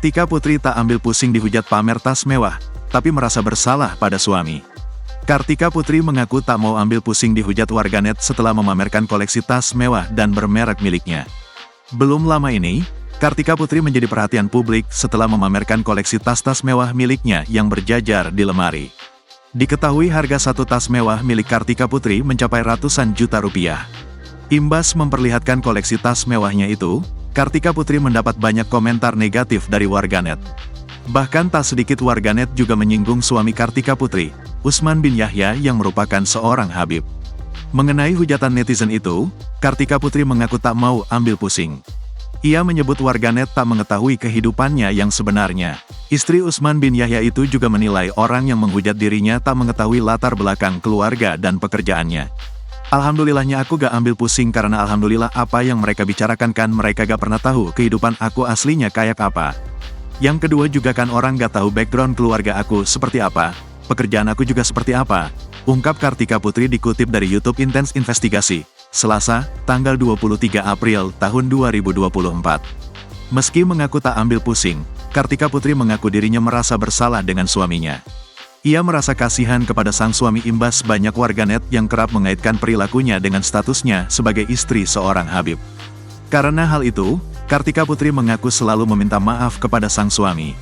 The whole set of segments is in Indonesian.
Kartika Putri tak ambil pusing dihujat pamer tas mewah, tapi merasa bersalah pada suami. Kartika Putri mengaku tak mau ambil pusing dihujat warganet setelah memamerkan koleksi tas mewah dan bermerek miliknya. Belum lama ini, Kartika Putri menjadi perhatian publik setelah memamerkan koleksi tas-tas mewah miliknya yang berjajar di lemari. Diketahui harga satu tas mewah milik Kartika Putri mencapai ratusan juta rupiah. Imbas memperlihatkan koleksi tas mewahnya itu, Kartika Putri mendapat banyak komentar negatif dari warganet. Bahkan tak sedikit warganet juga menyinggung suami Kartika Putri, Usman bin Yahya yang merupakan seorang Habib. Mengenai hujatan netizen itu, Kartika Putri mengaku tak mau ambil pusing. Ia menyebut warganet tak mengetahui kehidupannya yang sebenarnya. Istri Usman bin Yahya itu juga menilai orang yang menghujat dirinya tak mengetahui latar belakang keluarga dan pekerjaannya. Alhamdulillahnya aku gak ambil pusing karena alhamdulillah apa yang mereka bicarakan kan mereka gak pernah tahu kehidupan aku aslinya kayak apa. Yang kedua juga kan orang gak tahu background keluarga aku seperti apa, pekerjaan aku juga seperti apa, ungkap Kartika Putri dikutip dari YouTube Intens Investigasi, Selasa, tanggal 23 April tahun 2024. Meski mengaku tak ambil pusing, Kartika Putri mengaku dirinya merasa bersalah dengan suaminya. Ia merasa kasihan kepada sang suami imbas banyak warganet yang kerap mengaitkan perilakunya dengan statusnya sebagai istri seorang Habib. Karena hal itu, Kartika Putri mengaku selalu meminta maaf kepada sang suami.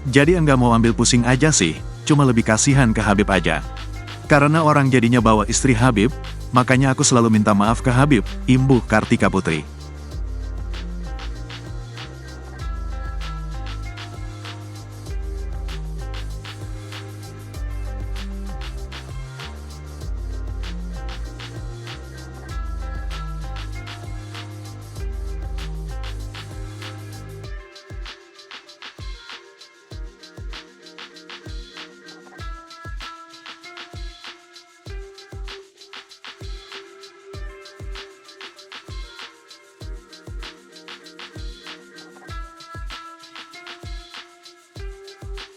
Jadi enggak mau ambil pusing aja sih, cuma lebih kasihan ke Habib aja. Karena orang jadinya bawa istri Habib, makanya aku selalu minta maaf ke Habib, imbuh Kartika Putri.